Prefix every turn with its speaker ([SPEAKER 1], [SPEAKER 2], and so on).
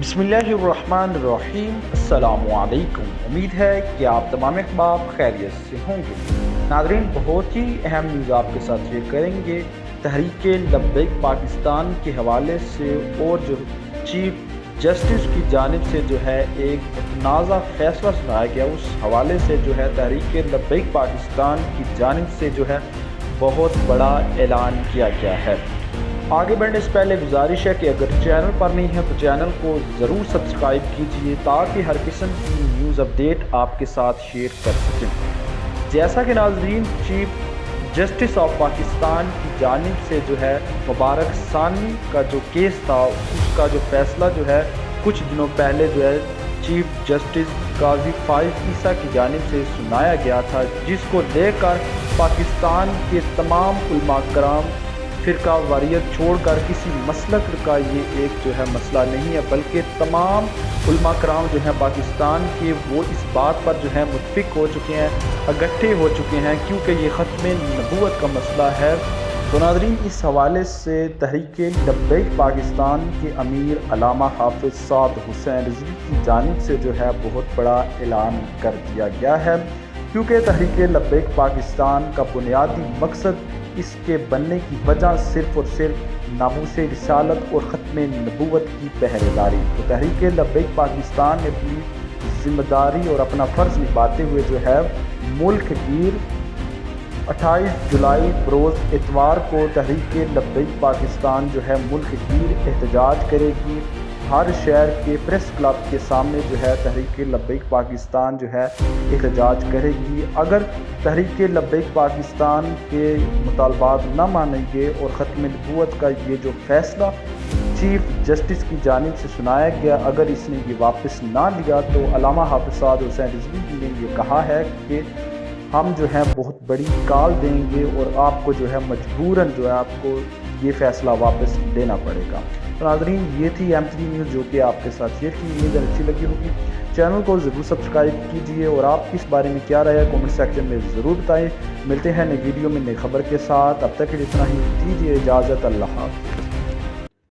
[SPEAKER 1] बिस्मिल्लाहिर्रहमानिर्रहीम। अस्सलामु अलैकुम। उम्मीद है कि आप तमाम अहबाब खैरियत से होंगे। नाज़रीन, बहुत ही अहम न्यूज़ आपके साथ शेयर करेंगे तहरीक लब्बैक पाकिस्तान के हवाले से, और जो चीफ जस्टिस की जानिब से जो है एक मुतनाज़ा फ़ैसला सुनाया गया, उस हवाले से जो है तहरीक लब्बैक पाकिस्तान की जानिब से जो है बहुत बड़ा ऐलान किया गया है। आगे बढ़ने से पहले गुजारिश है कि अगर चैनल पर नहीं है तो चैनल को ज़रूर सब्सक्राइब कीजिए ताकि हर किस्म की न्यूज़ अपडेट आपके साथ शेयर कर सकें। जैसा कि नाज़रीन, चीफ जस्टिस ऑफ पाकिस्तान की जानिब से जो है मुबारक सानी का जो केस था, उसका जो फ़ैसला जो है कुछ दिनों पहले जो है चीफ जस्टिस काजी फाइज ईसा की जानिब से सुनाया गया था, जिसको लेकर पाकिस्तान के तमाम उलमा कराम फ़िरका वारियत छोड़कर किसी मसलक का ये एक जो है मसला नहीं है, बल्कि तमाम उलमा कराम जो हैं पाकिस्तान के, वो इस बात पर जो है मुत्फिक हो चुके हैं, इकट्ठे हो चुके हैं, क्योंकि ये ख़त्म नबूवत का मसला है। तो नाज़रीन, इस हवाले से तहरीक लब्बैक पाकिस्तान के अमीर अल्लामा हाफ़िज़ साद हुसैन रिज़वी की जानिब से जो है बहुत बड़ा ऐलान कर दिया गया है, क्योंकि तहरीक लब्बैक पाकिस्तान का बुनियादी मकसद, इसके बनने की वजह सिर्फ़ और सिर्फ नामूस रिसालत और ख़त्म नबूवत की पहरेदारी। तो तहरीक लब्बैक पाकिस्तान ने अपनी ज़िम्मेदारी और अपना फ़र्ज़ निभाते हुए जो है मुल्क गिर 28 जुलाई बरोज़ इतवार को तहरीक लब्बैक पाकिस्तान जो है मुल्क गिर एहतजाज करेगी। हर शहर के प्रेस क्लब के सामने जो है तहरीक लब्बैक पाकिस्तान जो है एहतजाज करेगी। अगर तहरीक लब्बैक पाकिस्तान के मुतालबात न मानेंगे और ख़त्म नबूवत का ये जो फ़ैसला चीफ जस्टिस की जानिब से सुनाया गया, अगर इसने ये वापस ना लिया, तो अल्लामा हाफ़िज़ साद हुसैन रिज़वी ने ये कहा है कि हम जो है बहुत बड़ी कॉल देंगे और आपको जो है मजबूरन जो है आपको ये फ़ैसला वापस लेना पड़ेगा। तो नाज़रीन, ये थी एम3 न्यूज़ जो कि आपके साथ शेयर की। उम्मीद अच्छी लगी होगी। चैनल को ज़रूर सब्सक्राइब कीजिए और आप इस बारे में क्या राय है कमेंट सेक्शन में ज़रूर बताएं। मिलते हैं नई वीडियो में नई खबर के साथ। अब तक के लिए इतना ही, दीजिए इजाज़त। अल्लाह हाफ़िज़।